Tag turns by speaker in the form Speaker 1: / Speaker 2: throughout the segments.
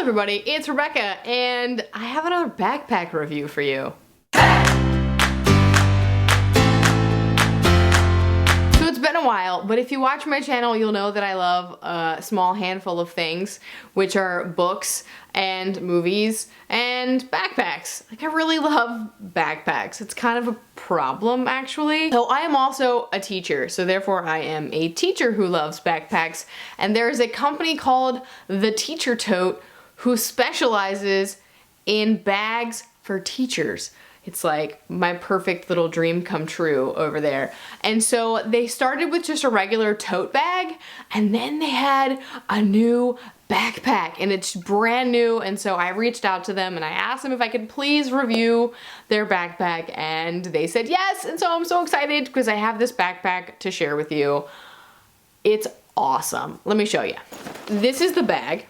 Speaker 1: everybody, it's Rebecca, and I have another backpack review for you. So it's been a while, but if you watch my channel, you'll know that I love a small handful of things, which are books and movies and backpacks. Like, I really love backpacks. It's kind of a problem, actually. So I am also a teacher, so therefore I am a teacher who loves backpacks, and there is a company called the Teacher Tote who specializes in bags for teachers. It's like my perfect little dream come true over there. And so they started with just a regular tote bag, and then they had a new backpack, and it's brand new. And so I reached out to them and I asked them if I could please review their backpack, and they said yes. And so I'm so excited because I have this backpack to share with you. It's awesome. Let me show you. This is the bag.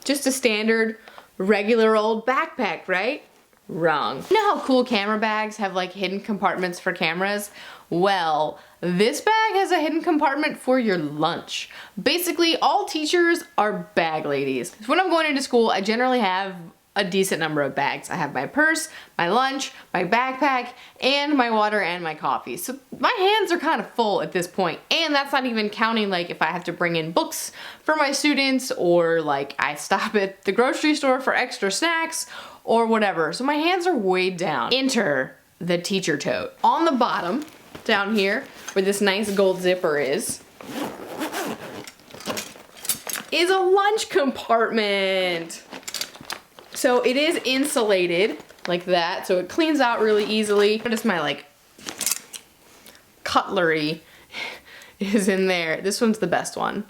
Speaker 1: Just a standard, regular old backpack, right? Wrong. You know how cool camera bags have like hidden compartments for cameras? Well, this bag has a hidden compartment for your lunch. Basically, all teachers are bag ladies. So when I'm going into school, I generally have a decent number of bags. I have my purse, my lunch, my backpack, and my water and my coffee. So my hands are kind of full at this point. And that's not even counting like if I have to bring in books for my students, or like I stop at the grocery store for extra snacks or whatever. So my hands are weighed down. Enter the Teacher Tote. On the bottom, down here, where this nice gold zipper is a lunch compartment. So it is insulated like that, so it cleans out really easily. Notice my like cutlery is in there. This one's the best one.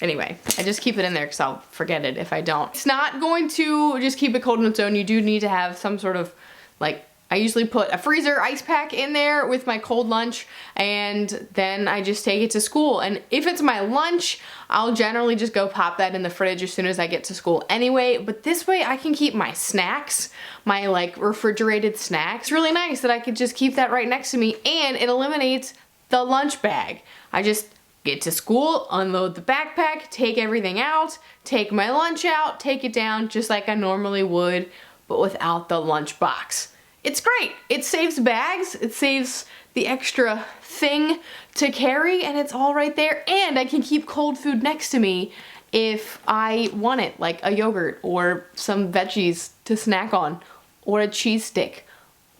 Speaker 1: Anyway, I just keep it in there because I'll forget it if I don't. It's not going to just keep it cold on its own. You do need to have some sort of, like, I usually put a freezer ice pack in there with my cold lunch, and then I just take it to school. And if it's my lunch, I'll generally just go pop that in the fridge as soon as I get to school anyway. But this way I can keep my snacks, my like refrigerated snacks. It's really nice that I could just keep that right next to me, and it eliminates the lunch bag. I just get to school, unload the backpack, take everything out, take my lunch out, take it down just like I normally would, but without the lunch box. It's great. It saves bags, it saves the extra thing to carry, and it's all right there. And I can keep cold food next to me if I want it, like a yogurt or some veggies to snack on, or a cheese stick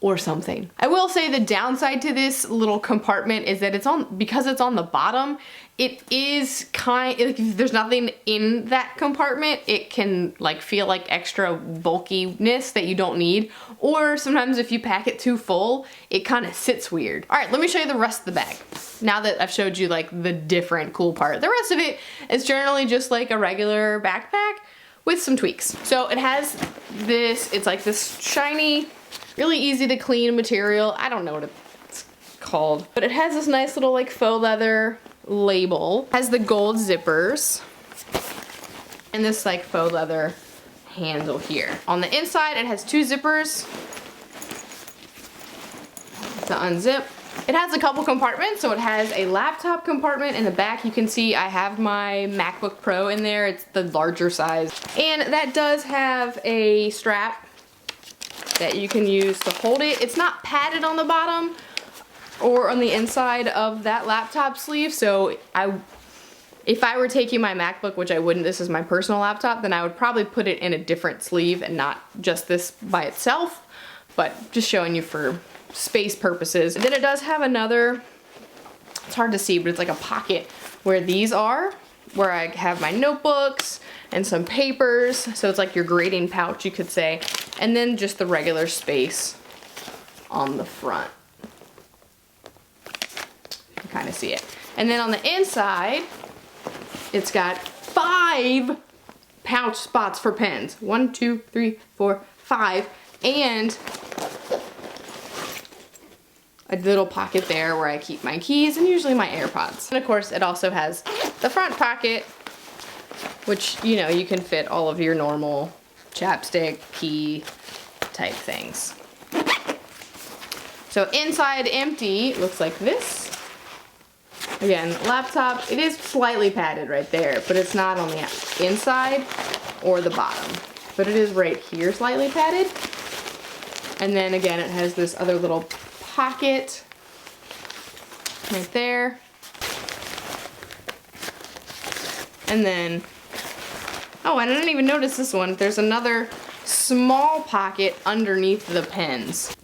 Speaker 1: or something. I will say the downside to this little compartment is that because it's on the bottom, it is like, if there's nothing in that compartment, it can like feel like extra bulkiness that you don't need. Or sometimes if you pack it too full, it kind of sits weird. All right, let me show you the rest of the bag. Now that I've showed you like the different cool part, the rest of it is generally just like a regular backpack with some tweaks. So it has this, it's like this shiny, really easy to clean material. I don't know what it's called, but it has this nice little like faux leather label. It has the gold zippers and this like faux leather handle here. On the inside, it has two zippers to unzip. It has a couple compartments, so it has a laptop compartment in the back. You can see I have my MacBook Pro in there. It's the larger size. And that does have a strap that you can use to hold it. It's not padded on the bottom or on the inside of that laptop sleeve, so if I were taking my MacBook, which I wouldn't, this is my personal laptop, then I would probably put it in a different sleeve and not just this by itself, but just showing you for space purposes. And then it does have another, it's hard to see, but it's like a pocket where these are, where I have my notebooks and some papers, so it's like your grading pouch, you could say, and then just the regular space on the front. You can kind of see it. And then on the inside, it's got 5 pouch spots for pens. 1, 2, 3, 4, 5, and a little pocket there where I keep my keys and usually my AirPods. And of course, it also has the front pocket, which, you know, you can fit all of your normal chapstick, key type things. So inside empty, looks like this. Again, laptop, it is slightly padded right there, but it's not on the inside or the bottom. But it is right here slightly padded. And then again, it has this other little pocket right there. And then, oh, I didn't even notice this one. There's another small pocket underneath the pens.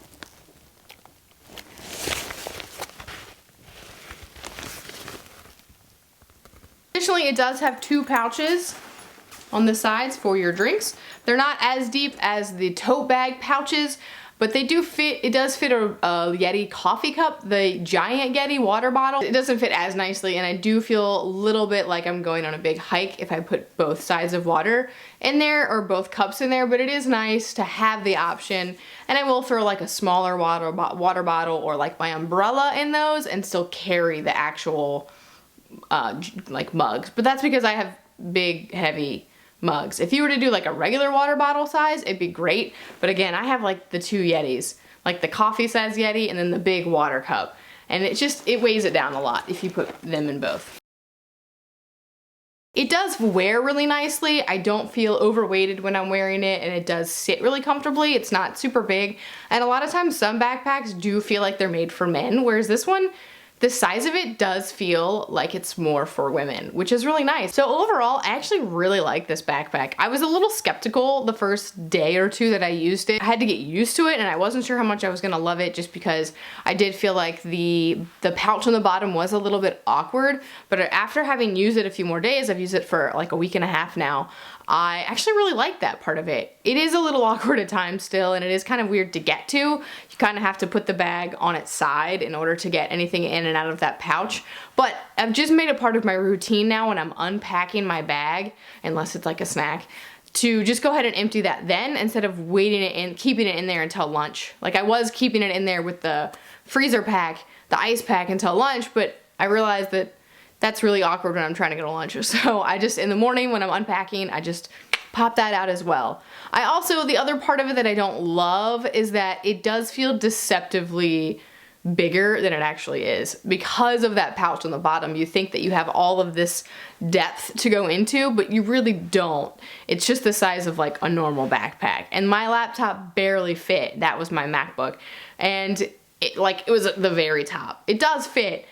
Speaker 1: Additionally, it does have 2 pouches on the sides for your drinks. They're not as deep as the tote bag pouches, but they do fit. It does fit a Yeti coffee cup, the giant Yeti water bottle. It doesn't fit as nicely, and I do feel a little bit like I'm going on a big hike if I put both sides of water in there or both cups in there, but it is nice to have the option. And I will throw like a smaller water bottle or like my umbrella in those and still carry the actual like mugs. But that's because I have big, heavy mugs. If you were to do like a regular water bottle size, it'd be great. But again, I have like the 2 Yetis, like the coffee size Yeti and then the big water cup. And it weighs it down a lot if you put them in both. It does wear really nicely. I don't feel overweighted when I'm wearing it, and it does sit really comfortably. It's not super big. And a lot of times some backpacks do feel like they're made for men, whereas this one, the size of it does feel like it's more for women, which is really nice. So overall, I actually really like this backpack. I was a little skeptical the first day or 2 that I used it. I had to get used to it, and I wasn't sure how much I was gonna love it just because I did feel like the pouch on the bottom was a little bit awkward. But after having used it a few more days, I've used it for like a week and a half now, I actually really like that part of it. It is a little awkward at times still, and it is kind of weird to get to. You kind of have to put the bag on its side in order to get anything in and out of that pouch. But I've just made it part of my routine now when I'm unpacking my bag, unless it's like a snack, to just go ahead and empty that then instead of waiting it in, keeping it in there until lunch. Like I was keeping it in there with the freezer pack, the ice pack until lunch, but I realized that that's really awkward when I'm trying to go to lunch. So I just, in the morning when I'm unpacking, I just pop that out as well. I also, the other part of it that I don't love is that it does feel deceptively bigger than it actually is. Because of that pouch on the bottom, you think that you have all of this depth to go into, but you really don't. It's just the size of like a normal backpack. And my laptop barely fit. That was my MacBook. And it was at the very top. It does fit,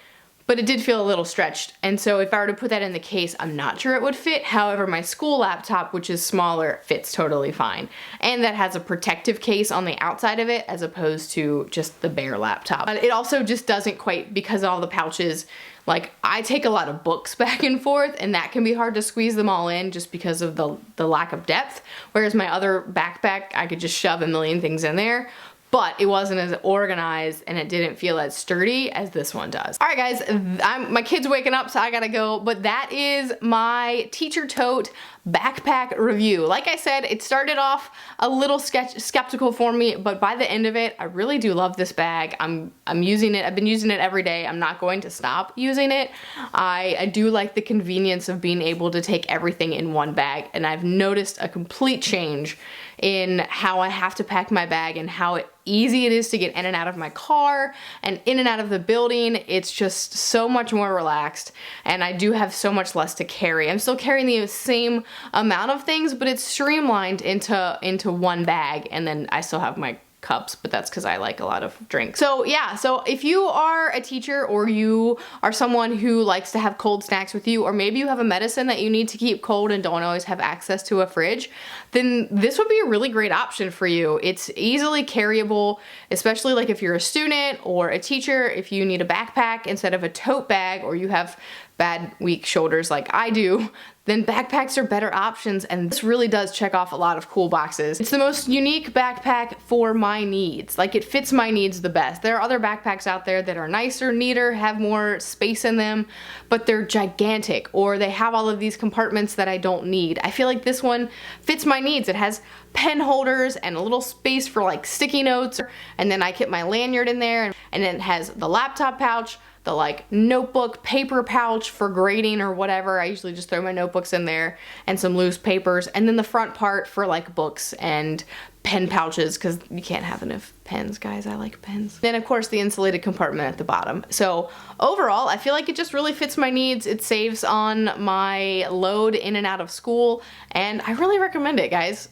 Speaker 1: but it did feel a little stretched. And so if I were to put that in the case, I'm not sure it would fit. However, my school laptop, which is smaller, fits totally fine. And that has a protective case on the outside of it as opposed to just the bare laptop. But it also just doesn't quite, because of all the pouches, like I take a lot of books back and forth, and that can be hard to squeeze them all in just because of the lack of depth. Whereas my other backpack, I could just shove a million things in there. But it wasn't as organized and it didn't feel as sturdy as this one does. All right guys, my kid's waking up, so I gotta go, but that is my Teacher Tote backpack review. Like I said, it started off a little skeptical for me, but by the end of it, I really do love this bag. I'm using it, I've been using it every day. I'm not going to stop using it. I do like the convenience of being able to take everything in one bag, and I've noticed a complete change in how I have to pack my bag and how easy it is to get in and out of my car and in and out of the building. It's just so much more relaxed, and I do have so much less to carry. I'm still carrying the same amount of things, but it's streamlined into one bag, and then I still have my cups, but that's because I like a lot of drinks. So yeah, so if you are a teacher or you are someone who likes to have cold snacks with you, or maybe you have a medicine that you need to keep cold and don't always have access to a fridge, then this would be a really great option for you. It's easily carryable, especially like if you're a student or a teacher, if you need a backpack instead of a tote bag, or you have bad, weak shoulders like I do, then backpacks are better options, and this really does check off a lot of cool boxes. It's the most unique backpack for my needs. Like, it fits my needs the best. There are other backpacks out there that are nicer, neater, have more space in them, but they're gigantic, or they have all of these compartments that I don't need. I feel like this one fits my needs. It has pen holders and a little space for like sticky notes, and then I keep my lanyard in there, and then it has the laptop pouch, the like notebook paper pouch for grading or whatever. I usually just throw my notebooks in there and some loose papers, and then the front part for like books and pen pouches because you can't have enough pens, guys. I like pens. Then of course the insulated compartment at the bottom. So overall, I feel like it just really fits my needs. It saves on my load in and out of school, and I really recommend it, guys.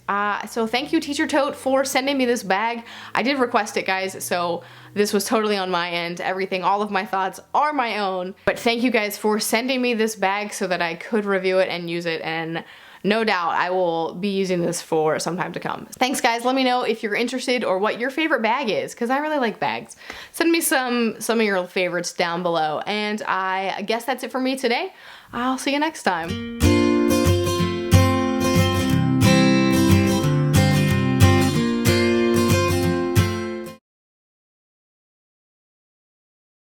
Speaker 1: So thank you, Teacher Tote, for sending me this bag. I did request it, guys, so this was totally on my end. Everything, all of my thoughts are my own. But thank you guys for sending me this bag so that I could review it and use it, and no doubt I will be using this for some time to come. Thanks, guys. Let me know if you're interested or what your favorite bag is, because I really like bags. Send me some of your favorites down below. And I guess that's it for me today. I'll see you next time.